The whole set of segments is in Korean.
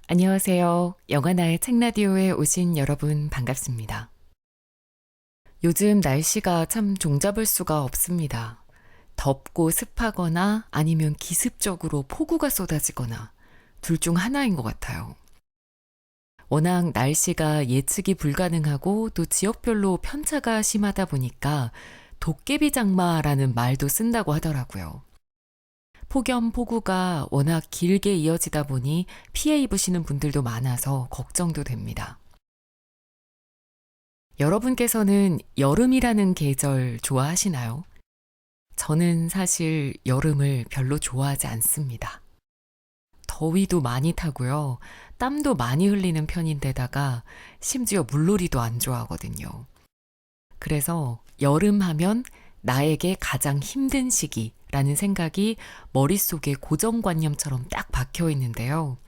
안녕하세요. 영화나의 책라디오에 오신 여러분 반갑습니다. 요즘 날씨가 참 종잡을 수가 없습니다. 덥고 습하거나 아니면 기습적으로 폭우가 쏟아지거나 둘 중 하나인 것 같아요. 워낙 날씨가 예측이 불가능하고 또 지역별로 편차가 심하다 보니까 도깨비 장마라는 말도 쓴다고 하더라고요. 폭염, 폭우가 워낙 길게 이어지다 보니 피해 입으시는 분들도 많아서 걱정도 됩니다. 여러분께서는 여름이라는 계절 좋아하시나요? 저는 사실 여름을 별로 좋아하지 않습니다. 더위도 많이 타고요. 땀도 많이 흘리는 편인데다가 심지어 물놀이도 안 좋아하거든요. 그래서 여름 하면 나에게 가장 힘든 시기라는 생각이 머릿속에 고정관념처럼 딱 박혀 있는데요.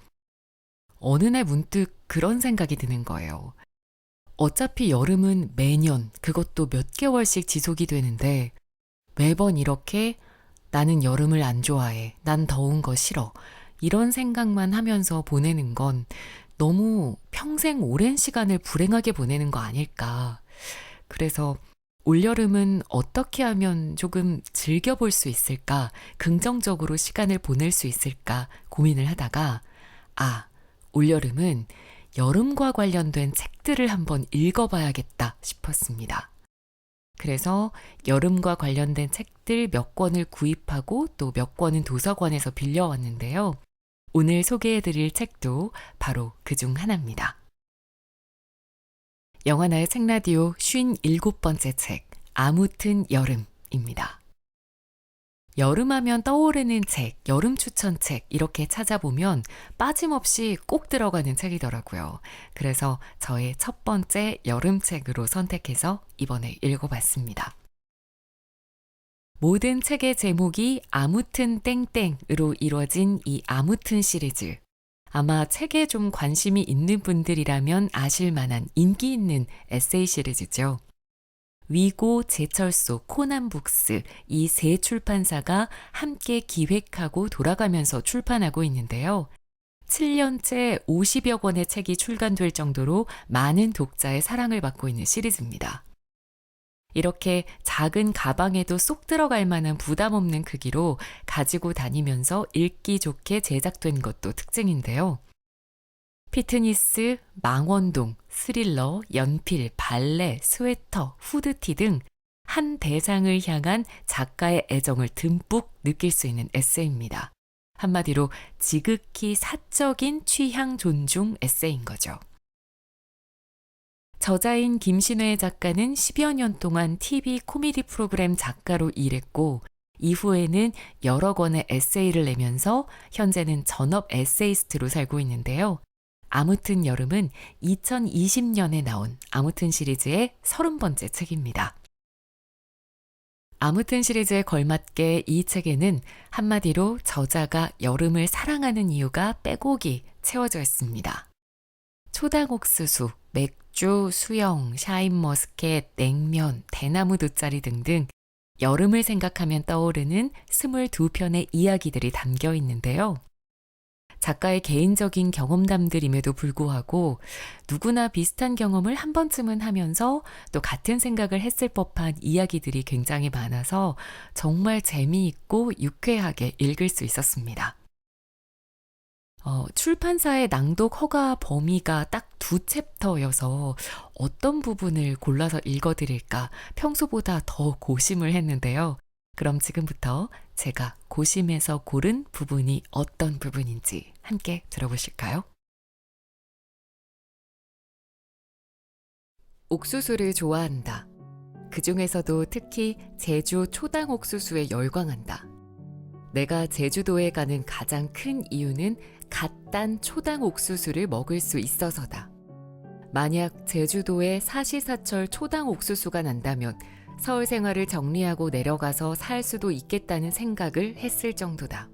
어느 날 문득 그런 생각이 드는 거예요. 어차피 여름은 매년 그것도 몇 개월씩 지속이 되는데 매번 이렇게 나는 여름을 안 좋아해. 난 더운 거 싫어. 이런 생각만 하면서 보내는 건 너무 평생 오랜 시간을 불행하게 보내는 거 아닐까. 그래서 올여름은 어떻게 하면 조금 즐겨볼 수 있을까? 긍정적으로 시간을 보낼 수 있을까? 고민을 하다가, 올여름은 여름과 관련된 책들을 한번 읽어봐야겠다 싶었습니다. 그래서 여름과 관련된 책들 몇 권을 구입하고 또 몇 권은 도서관에서 빌려왔는데요. 오늘 소개해드릴 책도 바로 그 중 하나입니다. 영화나의 책라디오 57번째 책, 아무튼 여름입니다. 여름하면 떠오르는 책, 여름 추천책 이렇게 찾아보면 빠짐없이 꼭 들어가는 책이더라고요. 그래서 저의 첫 번째 여름책으로 선택해서 이번에 읽어봤습니다. 모든 책의 제목이 아무튼 땡땡으로 이루어진 이 아무튼 시리즈. 아마 책에 좀 관심이 있는 분들이라면 아실 만한 인기 있는 에세이 시리즈죠. 위고, 제철소, 코난북스 이 세 출판사가 함께 기획하고 돌아가면서 출판하고 있는데요. 7년째 50여 권의 책이 출간될 정도로 많은 독자의 사랑을 받고 있는 시리즈입니다. 이렇게 작은 가방에도 쏙 들어갈 만한 부담 없는 크기로 가지고 다니면서 읽기 좋게 제작된 것도 특징인데요. 피트니스, 망원동, 스릴러, 연필, 발레, 스웨터, 후드티 등 한 대상을 향한 작가의 애정을 듬뿍 느낄 수 있는 에세이입니다. 한마디로 지극히 사적인 취향 존중 에세이인 거죠. 저자인 김신혜 작가는 10여 년 동안 TV 코미디 프로그램 작가로 일했고 이후에는 여러 권의 에세이를 내면서 현재는 전업 에세이스트로 살고 있는데요. 아무튼 여름은 2020년에 나온 아무튼 시리즈의 30번째 책입니다. 아무튼 시리즈에 걸맞게 이 책에는 한마디로 저자가 여름을 사랑하는 이유가 빼곡히 채워져 있습니다. 초당 옥수수, 맥주, 수영, 샤인머스켓, 냉면, 대나무 돗자리 등등 여름을 생각하면 떠오르는 22편의 이야기들이 담겨 있는데요. 작가의 개인적인 경험담들임에도 불구하고 누구나 비슷한 경험을 한 번쯤은 하면서 또 같은 생각을 했을 법한 이야기들이 굉장히 많아서 정말 재미있고 유쾌하게 읽을 수 있었습니다. 출판사의 낭독 허가 범위가 딱 두 챕터여서 어떤 부분을 골라서 읽어드릴까 평소보다 더 고심을 했는데요. 그럼 지금부터 제가 고심해서 고른 부분이 어떤 부분인지 함께 들어보실까요? 옥수수를 좋아한다. 그 중에서도 특히 제주 초당 옥수수에 열광한다. 내가 제주도에 가는 가장 큰 이유는 갓 딴 초당 옥수수를 먹을 수 있어서다. 만약 제주도에 사시사철 초당 옥수수가 난다면 서울 생활을 정리하고 내려가서 살 수도 있겠다는 생각을 했을 정도다.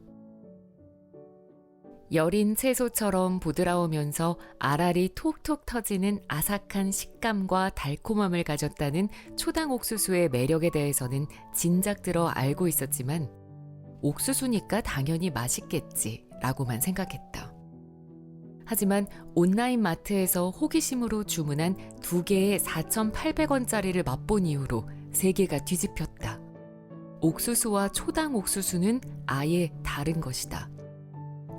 여린 채소처럼 부드러우면서 알알이 톡톡 터지는 아삭한 식감과 달콤함을 가졌다는 초당 옥수수의 매력에 대해서는 진작 들어 알고 있었지만 옥수수니까 당연히 맛있겠지 라고만 생각했다. 하지만 온라인 마트에서 호기심으로 주문한 2개의 4,800원짜리를 맛본 이후로 세계가 뒤집혔다. 옥수수와 초당 옥수수는 아예 다른 것이다.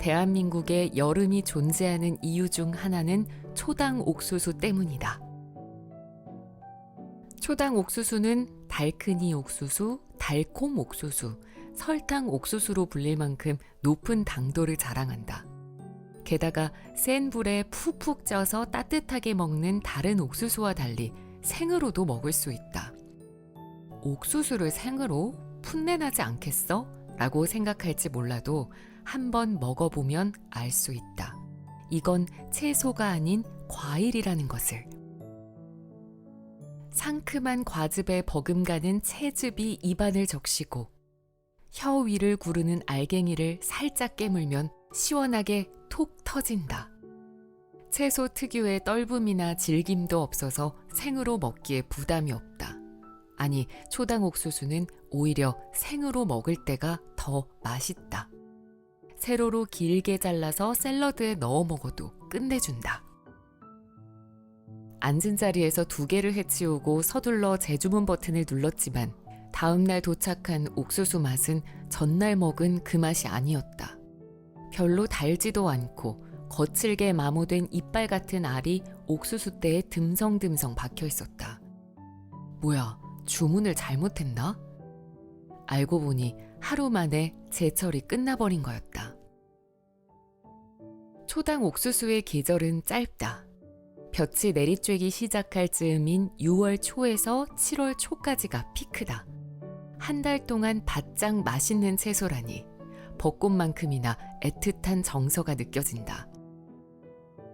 대한민국에 여름이 존재하는 이유 중 하나는 초당 옥수수 때문이다. 초당 옥수수는 달큰이 옥수수, 달콤 옥수수, 설탕 옥수수로 불릴 만큼 높은 당도를 자랑한다. 게다가 센 불에 푹푹 쪄서 따뜻하게 먹는 다른 옥수수와 달리 생으로도 먹을 수 있다. 옥수수를 생으로? 풋내나지 않겠어? 라고 생각할지 몰라도 한번 먹어보면 알 수 있다. 이건 채소가 아닌 과일이라는 것을. 상큼한 과즙에 버금가는 채즙이 입안을 적시고 혀 위를 구르는 알갱이를 살짝 깨물면 시원하게 톡 터진다. 채소 특유의 떫음이나 질김도 없어서 생으로 먹기에 부담이 없다. 아니, 초당 옥수수는 오히려 생으로 먹을 때가 더 맛있다. 세로로 길게 잘라서 샐러드에 넣어 먹어도 끝내준다. 앉은 자리에서 2개를 해치우고 서둘러 재주문 버튼을 눌렀지만 다음날 도착한 옥수수 맛은 전날 먹은 그 맛이 아니었다. 별로 달지도 않고 거칠게 마모된 이빨 같은 알이 옥수수대에 듬성듬성 박혀 있었다. 뭐야, 주문을 잘못했나? 알고 보니 하루 만에 제철이 끝나버린 거였다. 초당 옥수수의 계절은 짧다. 볕이 내리쬐기 시작할 즈음인 6월 초에서 7월 초까지가 피크다. 한 달 동안 바짝 맛있는 채소라니 벚꽃만큼이나 애틋한 정서가 느껴진다.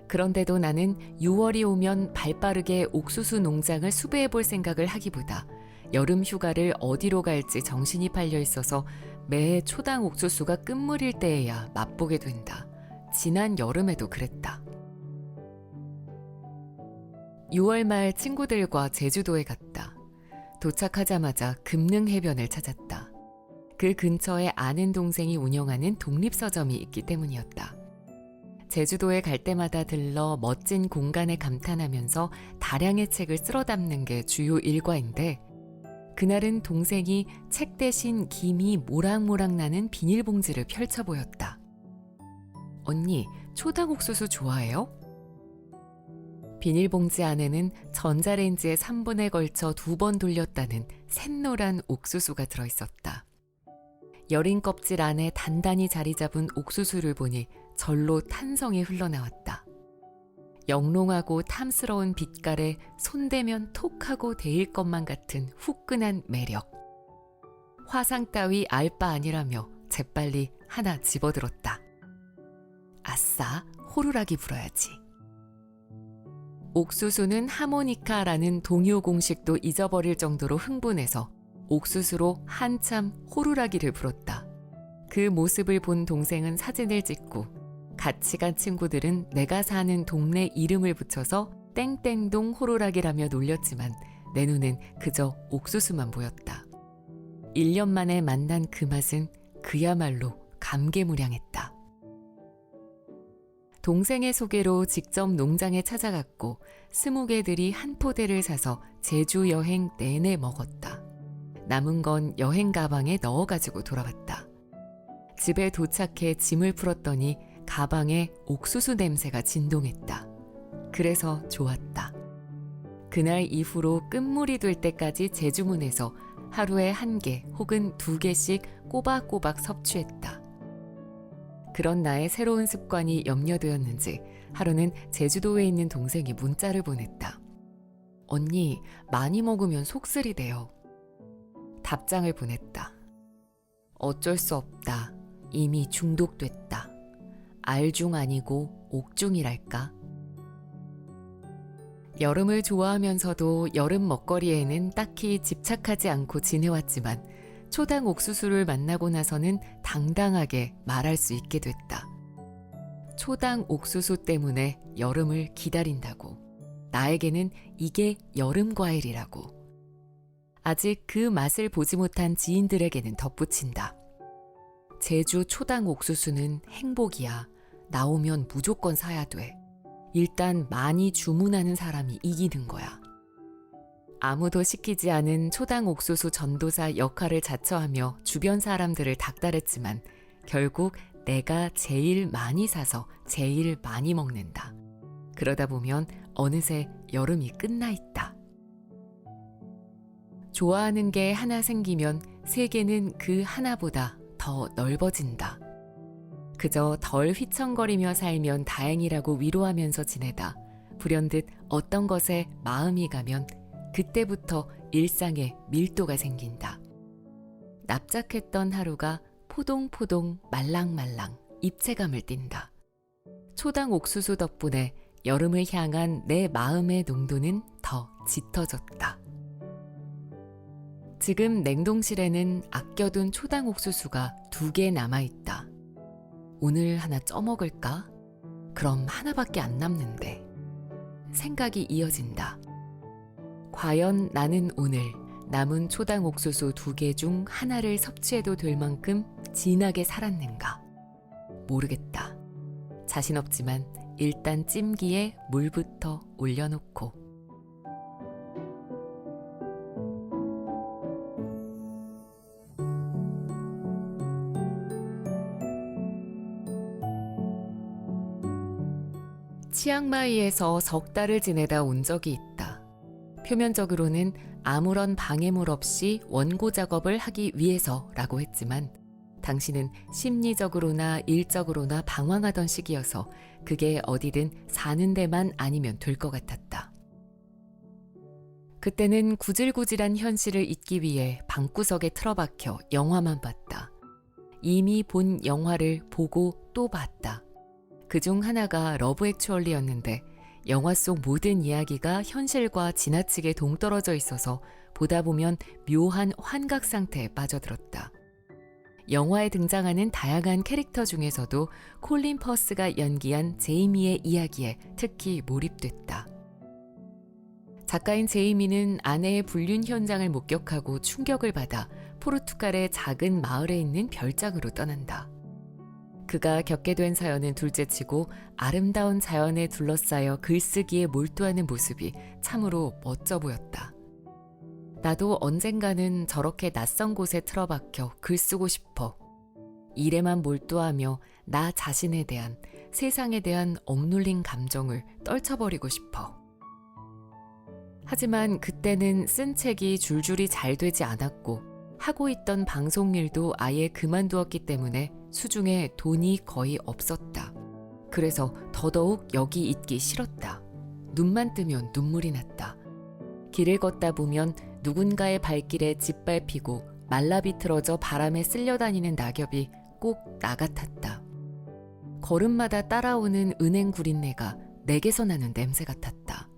그런데도 나는 6월이 오면 발빠르게 옥수수 농장을 수배해 볼 생각을 하기보다 여름 휴가를 어디로 갈지 정신이 팔려 있어서 매해 초당 옥수수가 끝물일 때에야 맛보게 된다. 지난 여름에도 그랬다. 6월 말 친구들과 제주도에 갔다. 도착하자마자 금능해변을 찾았다. 그 근처에 아는 동생이 운영하는 독립서점이 있기 때문이었다. 제주도에 갈 때마다 들러 멋진 공간에 감탄하면서 다량의 책을 쓸어 담는 게 주요 일과인데 그날은 동생이 책 대신 김이 모락모락 나는 비닐봉지를 펼쳐 보였다. 언니, 초당 옥수수 좋아해요? 비닐봉지 안에는 전자레인지에 3분에 걸쳐 2번 돌렸다는 샛노란 옥수수가 들어있었다. 여린 껍질 안에 단단히 자리 잡은 옥수수를 보니 절로 탄성이 흘러나왔다. 영롱하고 탐스러운 빛깔에 손대면 톡하고 데일 것만 같은 후끈한 매력. 화상 따위 알 바 아니라며 재빨리 하나 집어들었다. 아싸, 호루라기 불어야지. 옥수수는 하모니카라는 동요 공식도 잊어버릴 정도로 흥분해서 옥수수로 한참 호루라기를 불었다. 그 모습을 본 동생은 사진을 찍고 같이 간 친구들은 내가 사는 동네 이름을 붙여서 땡땡동 호루라기라며 놀렸지만 내 눈엔 그저 옥수수만 보였다. 1년 만에 만난 그 맛은 그야말로 감개무량했다. 동생의 소개로 직접 농장에 찾아갔고 20개들이 한 포대를 사서 제주 여행 내내 먹었다. 남은 건 여행 가방에 넣어가지고 돌아왔다. 집에 도착해 짐을 풀었더니 가방에 옥수수 냄새가 진동했다. 그래서 좋았다. 그날 이후로 끝물이 될 때까지 재주문해서 하루에 1개 혹은 2개씩 꼬박꼬박 섭취했다. 그런 나의 새로운 습관이 염려되었는지 하루는 제주도에 있는 동생이 문자를 보냈다. 언니, 많이 먹으면 속쓰리대요. 답장을 보냈다. 어쩔 수 없다. 이미 중독됐다. 알중 아니고 옥중이랄까. 여름을 좋아하면서도 여름 먹거리에는 딱히 집착하지 않고 지내왔지만 초당 옥수수를 만나고 나서는 당당하게 말할 수 있게 됐다. 초당 옥수수 때문에 여름을 기다린다고. 나에게는 이게 여름 과일이라고. 아직 그 맛을 보지 못한 지인들에게는 덧붙인다. 제주 초당 옥수수는 행복이야. 나오면 무조건 사야 돼. 일단 많이 주문하는 사람이 이기는 거야. 아무도 시키지 않은 초당 옥수수 전도사 역할을 자처하며 주변 사람들을 닥달했지만 결국 내가 제일 많이 사서 제일 많이 먹는다. 그러다 보면 어느새 여름이 끝나 있다. 좋아하는 게 하나 생기면 세계는 그 하나보다 더 넓어진다. 그저 덜 휘청거리며 살면 다행이라고 위로하면서 지내다 불현듯 어떤 것에 마음이 가면 그때부터 일상에 밀도가 생긴다. 납작했던 하루가 포동포동 말랑말랑 입체감을 띈다. 초당 옥수수 덕분에 여름을 향한 내 마음의 농도는 더 짙어졌다. 지금 냉동실에는 아껴둔 초당 옥수수가 2개 남아있다. 오늘 하나 쪄먹을까? 그럼 하나밖에 안 남는데. 생각이 이어진다. 과연 나는 오늘 남은 초당 옥수수 2개 중 하나를 섭취해도 될 만큼 진하게 살았는가? 모르겠다. 자신 없지만 일단 찜기에 물부터 올려놓고. 치앙마이에서 석 달을 지내다 온 적이 있다. 표면적으로는 아무런 방해물 없이 원고 작업을 하기 위해서라고 했지만 당신은 심리적으로나 일적으로나 방황하던 시기여서 그게 어디든 사는 데만 아니면 될 것 같았다. 그때는 구질구질한 현실을 잊기 위해 방구석에 틀어박혀 영화만 봤다. 이미 본 영화를 보고 또 봤다. 그중 하나가 러브 액츄얼리였는데 영화 속 모든 이야기가 현실과 지나치게 동떨어져 있어서 보다 보면 묘한 환각 상태에 빠져들었다. 영화에 등장하는 다양한 캐릭터 중에서도 콜린 퍼스가 연기한 제이미의 이야기에 특히 몰입됐다. 작가인 제이미는 아내의 불륜 현장을 목격하고 충격을 받아 포르투갈의 작은 마을에 있는 별장으로 떠난다. 그가 겪게 된 사연은 둘째치고 아름다운 자연에 둘러싸여 글쓰기에 몰두하는 모습이 참으로 멋져 보였다. 나도 언젠가는 저렇게 낯선 곳에 틀어박혀 글 쓰고 싶어. 일에만 몰두하며 나 자신에 대한, 세상에 대한 억눌린 감정을 떨쳐버리고 싶어. 하지만 그때는 쓴 책이 줄줄이 잘 되지 않았고 하고 있던 방송 일도 아예 그만두었기 때문에 수중에 돈이 거의 없었다. 그래서 더더욱 여기 있기 싫었다. 눈만 뜨면 눈물이 났다. 길을 걷다 보면 누군가의 발길에 짓밟히고 말라비틀어져 바람에 쓸려다니는 낙엽이 꼭 나 같았다. 걸음마다 따라오는 은행 구린내가 내게서 나는 냄새 같았다.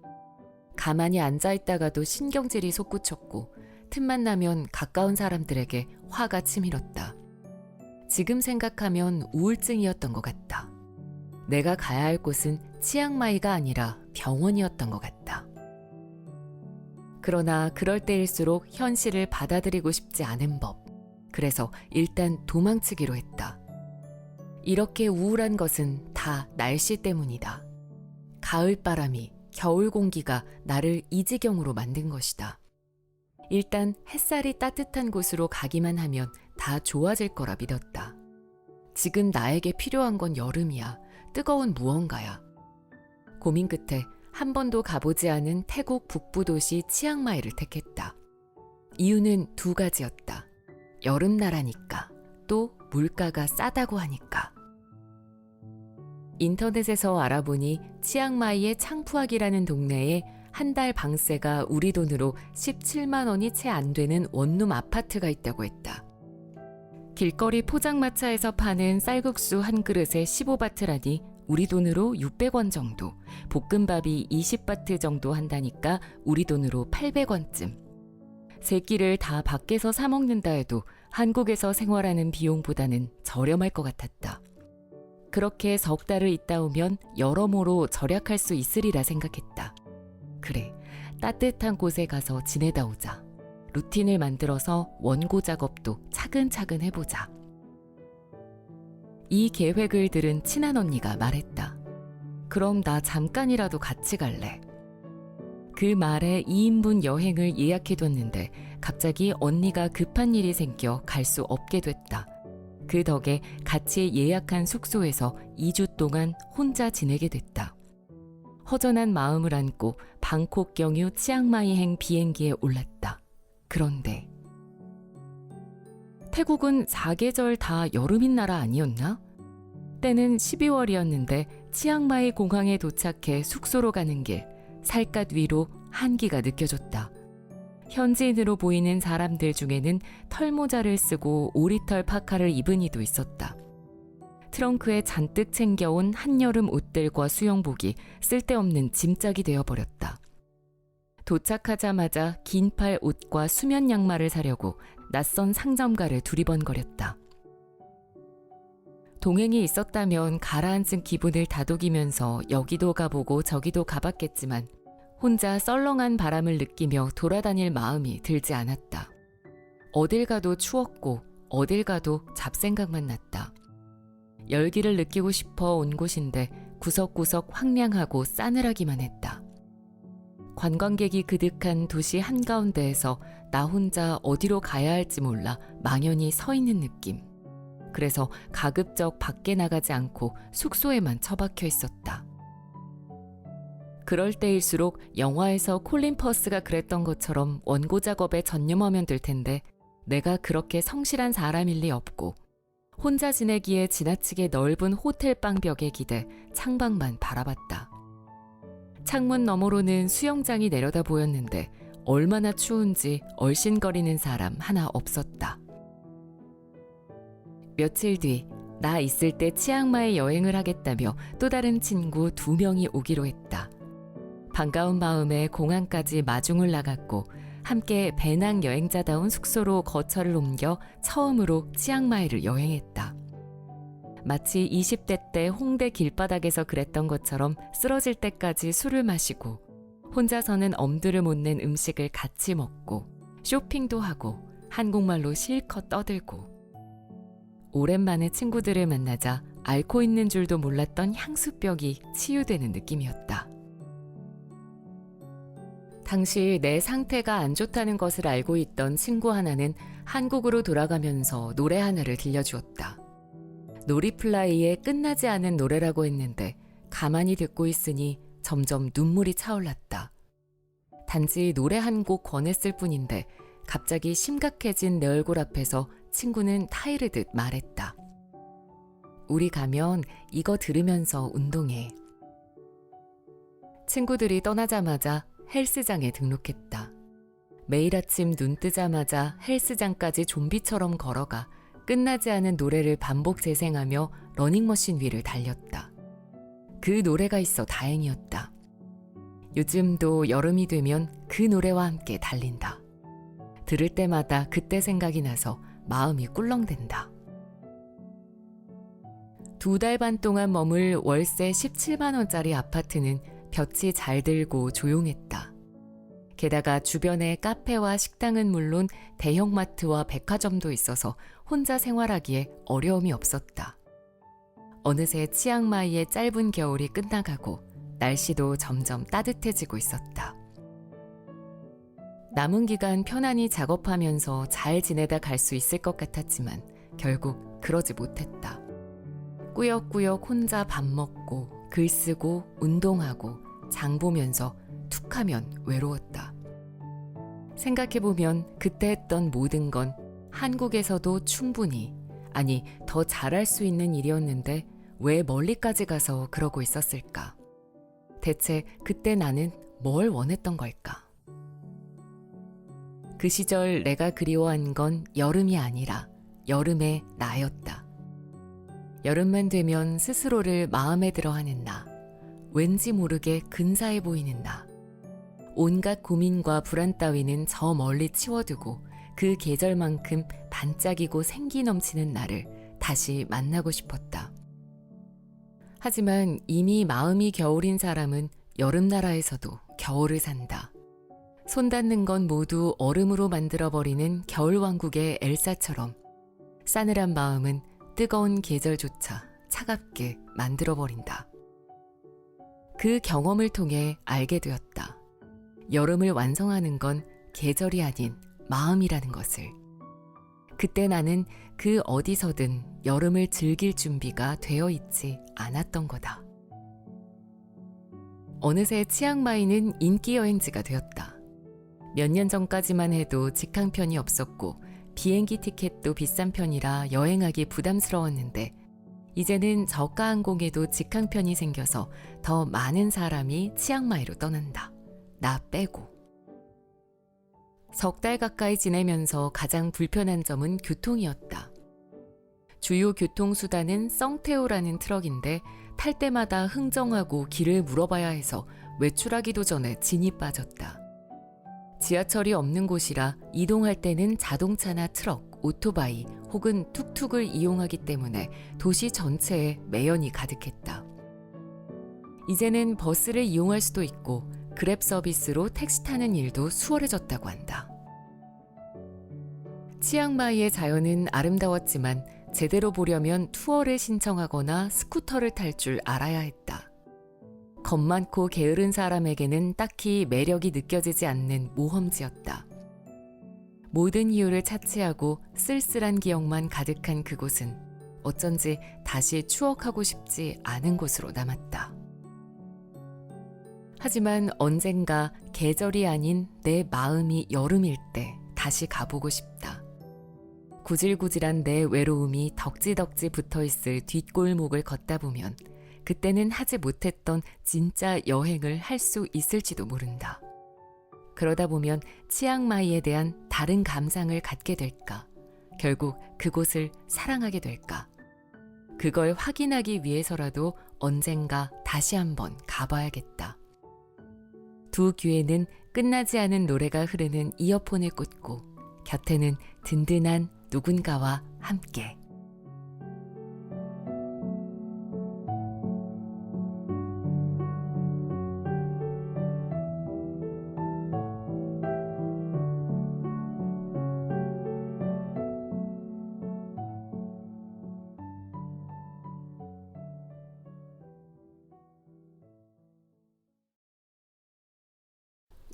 가만히 앉아있다가도 신경질이 솟구쳤고 틈만 나면 가까운 사람들에게 화가 치밀었다. 지금 생각하면 우울증이었던 것 같다. 내가 가야 할 곳은 치앙마이가 아니라 병원이었던 것 같다. 그러나 그럴 때일수록 현실을 받아들이고 싶지 않은 법. 그래서 일단 도망치기로 했다. 이렇게 우울한 것은 다 날씨 때문이다. 가을바람이, 겨울 공기가 나를 이 지경으로 만든 것이다. 일단 햇살이 따뜻한 곳으로 가기만 하면 다 좋아질 거라 믿었다. 지금 나에게 필요한 건 여름이야. 뜨거운 무언가야. 고민 끝에 한 번도 가보지 않은 태국 북부 도시 치앙마이를 택했다. 이유는 2가지였다. 여름나라니까, 또 물가가 싸다고 하니까. 인터넷에서 알아보니 치앙마이의 창푸악이라는 동네에 한 달 방세가 우리 돈으로 17만 원이 채 안 되는 원룸 아파트가 있다고 했다. 길거리 포장마차에서 파는 쌀국수 한 그릇에 15바트라니 우리 돈으로 600원 정도, 볶음밥이 20바트 정도 한다니까 우리 돈으로 800원쯤. 세 끼를 다 밖에서 사 먹는다 해도 한국에서 생활하는 비용보다는 저렴할 것 같았다. 그렇게 석 달을 있다 오면 여러모로 절약할 수 있으리라 생각했다. 그래, 따뜻한 곳에 가서 지내다 오자. 루틴을 만들어서 원고 작업도 차근차근 해보자. 이 계획을 들은 친한 언니가 말했다. 그럼 나 잠깐이라도 같이 갈래. 그 말에 2인분 여행을 예약해뒀는데 갑자기 언니가 급한 일이 생겨 갈 수 없게 됐다. 그 덕에 같이 예약한 숙소에서 2주 동안 혼자 지내게 됐다. 허전한 마음을 안고 방콕 경유 치앙마이행 비행기에 올랐다. 그런데 태국은 4계절 다 여름인 나라 아니었나? 때는 12월이었는데 치앙마이 공항에 도착해 숙소로 가는 길 살갗 위로 한기가 느껴졌다. 현지인으로 보이는 사람들 중에는 털모자를 쓰고 오리털 파카를 입은 이도 있었다. 트렁크에 잔뜩 챙겨온 한여름 옷들과 수영복이 쓸데없는 짐짝이 되어버렸다. 도착하자마자 긴팔 옷과 수면 양말을 사려고 낯선 상점가를 두리번거렸다. 동행이 있었다면 가라앉은 기분을 다독이면서 여기도 가보고 저기도 가봤겠지만 혼자 썰렁한 바람을 느끼며 돌아다닐 마음이 들지 않았다. 어딜 가도 추웠고 어딜 가도 잡생각만 났다. 열기를 느끼고 싶어 온 곳인데 구석구석 황량하고 싸늘하기만 했다. 관광객이 그득한 도시 한가운데에서 나 혼자 어디로 가야 할지 몰라 망연히 서 있는 느낌. 그래서 가급적 밖에 나가지 않고 숙소에만 처박혀 있었다. 그럴 때일수록 영화에서 콜린 퍼스가 그랬던 것처럼 원고 작업에 전념하면 될 텐데 내가 그렇게 성실한 사람일 리 없고 혼자 지내기에 지나치게 넓은 호텔 방벽에 기대 창밖만 바라봤다. 창문 너머로는 수영장이 내려다 보였는데 얼마나 추운지 얼씬거리는 사람 하나 없었다. 며칠 뒤 나 있을 때 치앙마이 여행을 하겠다며 또 다른 친구 2명이 오기로 했다. 반가운 마음에 공항까지 마중을 나갔고 함께 배낭 여행자다운 숙소로 거처를 옮겨 처음으로 치앙마이를 여행했다. 마치 20대 때 홍대 길바닥에서 그랬던 것처럼 쓰러질 때까지 술을 마시고 혼자서는 엄두를 못 낸 음식을 같이 먹고 쇼핑도 하고 한국말로 실컷 떠들고 오랜만에 친구들을 만나자 앓고 있는 줄도 몰랐던 향수병이 치유되는 느낌이었다. 당시 내 상태가 안 좋다는 것을 알고 있던 친구 하나는 한국으로 돌아가면서 노래 하나를 들려주었다. 놀이플라이의 끝나지 않은 노래라고 했는데 가만히 듣고 있으니 점점 눈물이 차올랐다. 단지 노래 한 곡 권했을 뿐인데 갑자기 심각해진 내 얼굴 앞에서 친구는 타이르듯 말했다. 우리 가면 이거 들으면서 운동해. 친구들이 떠나자마자 헬스장에 등록했다. 매일 아침 눈 뜨자마자 헬스장까지 좀비처럼 걸어가 끝나지 않은 노래를 반복 재생하며 러닝머신 위를 달렸다. 그 노래가 있어 다행이었다. 요즘도 여름이 되면 그 노래와 함께 달린다. 들을 때마다 그때 생각이 나서 마음이 꿀렁댄다. 2달 반 동안 머물 월세 17만 원짜리 아파트는 볕이 잘 들고 조용했다. 게다가 주변에 카페와 식당은 물론 대형마트와 백화점도 있어서 혼자 생활하기에 어려움이 없었다. 어느새 치앙마이의 짧은 겨울이 끝나가고 날씨도 점점 따뜻해지고 있었다. 남은 기간 편안히 작업하면서 잘 지내다 갈 수 있을 것 같았지만 결국 그러지 못했다. 꾸역꾸역 혼자 밥 먹고 글 쓰고 운동하고 장 보면서 툭하면 외로웠다. 생각해보면 그때 했던 모든 건 한국에서도 충분히, 아니 더 잘할 수 있는 일이었는데 왜 멀리까지 가서 그러고 있었을까? 대체 그때 나는 뭘 원했던 걸까? 그 시절 내가 그리워한 건 여름이 아니라 여름의 나였다. 여름만 되면 스스로를 마음에 들어하는 나, 왠지 모르게 근사해 보이는 나, 온갖 고민과 불안 따위는 저 멀리 치워두고 그 계절만큼 반짝이고 생기 넘치는 나를 다시 만나고 싶었다. 하지만 이미 마음이 겨울인 사람은 여름나라에서도 겨울을 산다. 손 닿는 건 모두 얼음으로 만들어버리는 겨울왕국의 엘사처럼 싸늘한 마음은 뜨거운 계절조차 차갑게 만들어버린다. 그 경험을 통해 알게 되었다. 여름을 완성하는 건 계절이 아닌 마음이라는 것을. 그때 나는 그 어디서든 여름을 즐길 준비가 되어 있지 않았던 거다. 어느새 치앙마이는 인기 여행지가 되었다. 몇 년 전까지만 해도 직항편이 없었고 비행기 티켓도 비싼 편이라 여행하기 부담스러웠는데 이제는 저가 항공에도 직항편이 생겨서 더 많은 사람이 치앙마이로 떠난다. 나 빼고. 석 달 가까이 지내면서 가장 불편한 점은 교통이었다. 주요 교통수단은 썽테오라는 트럭인데 탈 때마다 흥정하고 길을 물어봐야 해서 외출하기도 전에 진이 빠졌다. 지하철이 없는 곳이라 이동할 때는 자동차나 트럭, 오토바이 혹은 툭툭을 이용하기 때문에 도시 전체에 매연이 가득했다. 이제는 버스를 이용할 수도 있고 그랩 서비스로 택시 타는 일도 수월해졌다고 한다. 치앙마이의 자연은 아름다웠지만 제대로 보려면 투어를 신청하거나 스쿠터를 탈 줄 알아야 했다. 겁 많고 게으른 사람에게는 딱히 매력이 느껴지지 않는 모험지였다. 모든 이유를 차치하고 쓸쓸한 기억만 가득한 그곳은 어쩐지 다시 추억하고 싶지 않은 곳으로 남았다. 하지만 언젠가 계절이 아닌 내 마음이 여름일 때 다시 가보고 싶다. 구질구질한 내 외로움이 덕지덕지 붙어있을 뒷골목을 걷다 보면 그때는 하지 못했던 진짜 여행을 할 수 있을지도 모른다. 그러다 보면 치앙마이에 대한 다른 감상을 갖게 될까? 결국 그곳을 사랑하게 될까? 그걸 확인하기 위해서라도 언젠가 다시 한번 가봐야겠다. 두 귀에는 끝나지 않은 노래가 흐르는 이어폰을 꽂고 곁에는 든든한 누군가와 함께.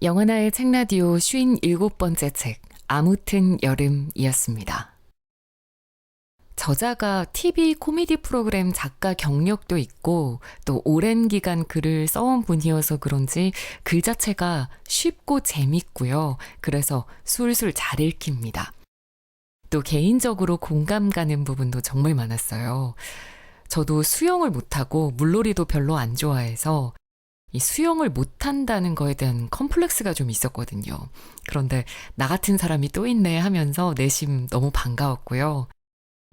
영하나의 책라디오 57번째 책 아무튼 여름이었습니다. 저자가 TV 코미디 프로그램 작가 경력도 있고 또 오랜 기간 글을 써온 분이어서 그런지 글 자체가 쉽고 재밌고요. 그래서 술술 잘 읽힙니다. 또 개인적으로 공감 가는 부분도 정말 많았어요. 저도 수영을 못하고 물놀이도 별로 안 좋아해서 이 수영을 못한다는 거에 대한 컴플렉스가 좀 있었거든요. 그런데 나 같은 사람이 또 있네 하면서 내심 너무 반가웠고요.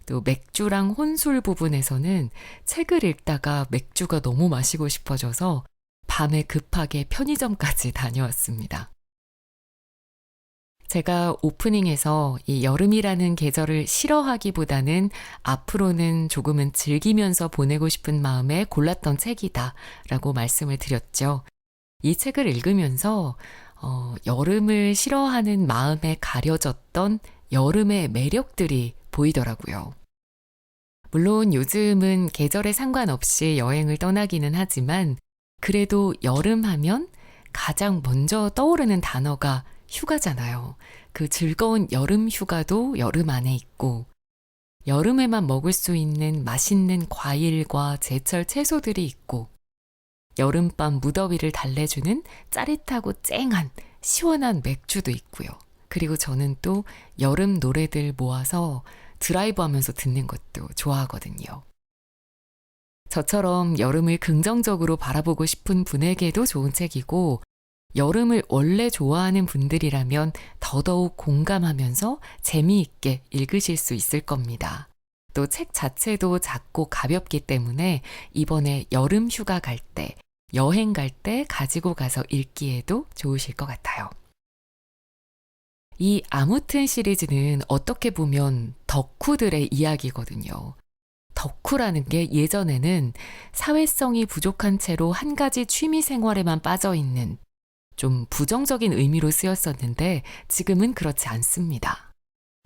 또 맥주랑 혼술 부분에서는 책을 읽다가 맥주가 너무 마시고 싶어져서 밤에 급하게 편의점까지 다녀왔습니다. 제가 오프닝에서 이 여름이라는 계절을 싫어하기보다는 앞으로는 조금은 즐기면서 보내고 싶은 마음에 골랐던 책이다 라고 말씀을 드렸죠. 이 책을 읽으면서 여름을 싫어하는 마음에 가려졌던 여름의 매력들이 보이더라고요. 물론 요즘은 계절에 상관없이 여행을 떠나기는 하지만 그래도 여름 하면 가장 먼저 떠오르는 단어가 휴가잖아요. 그 즐거운 여름 휴가도 여름 안에 있고 여름에만 먹을 수 있는 맛있는 과일과 제철 채소들이 있고 여름밤 무더위를 달래주는 짜릿하고 쨍한 시원한 맥주도 있고요. 그리고 저는 또 여름 노래들 모아서 드라이브 하면서 듣는 것도 좋아하거든요. 저처럼 여름을 긍정적으로 바라보고 싶은 분에게도 좋은 책이고 여름을 원래 좋아하는 분들이라면 더더욱 공감하면서 재미있게 읽으실 수 있을 겁니다. 또 책 자체도 작고 가볍기 때문에 이번에 여름 휴가 갈 때, 여행 갈 때 가지고 가서 읽기에도 좋으실 것 같아요. 이 아무튼 시리즈는 어떻게 보면 덕후들의 이야기거든요. 덕후라는 게 예전에는 사회성이 부족한 채로 한 가지 취미 생활에만 빠져 있는 좀 부정적인 의미로 쓰였었는데 지금은 그렇지 않습니다.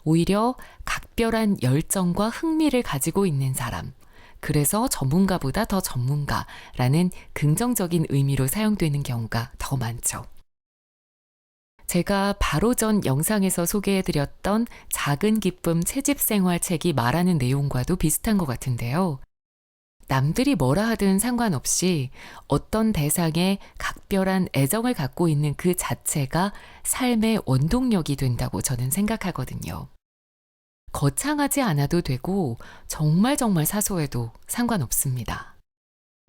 오히려 각별한 열정과 흥미를 가지고 있는 사람, 그래서 전문가보다 더 전문가라는 긍정적인 의미로 사용되는 경우가 더 많죠. 제가 바로 전 영상에서 소개해드렸던 작은 기쁨 채집생활 책이 말하는 내용과도 비슷한 것 같은데요. 남들이 뭐라 하든 상관없이 어떤 대상에 각별한 애정을 갖고 있는 그 자체가 삶의 원동력이 된다고 저는 생각하거든요. 거창하지 않아도 되고 정말 정말 사소해도 상관없습니다.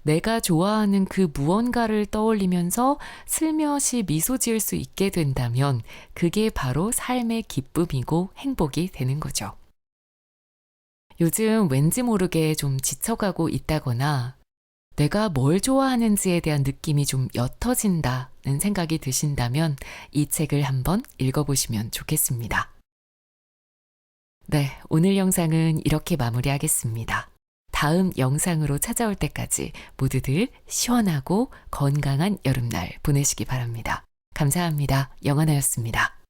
내가 좋아하는 그 무언가를 떠올리면서 슬며시 미소 지을 수 있게 된다면 그게 바로 삶의 기쁨이고 행복이 되는 거죠. 요즘 왠지 모르게 좀 지쳐가고 있다거나 내가 뭘 좋아하는지에 대한 느낌이 좀 옅어진다는 생각이 드신다면 이 책을 한번 읽어보시면 좋겠습니다. 네, 오늘 영상은 이렇게 마무리하겠습니다. 다음 영상으로 찾아올 때까지 모두들 시원하고 건강한 여름날 보내시기 바랍니다. 감사합니다. 영하나였습니다.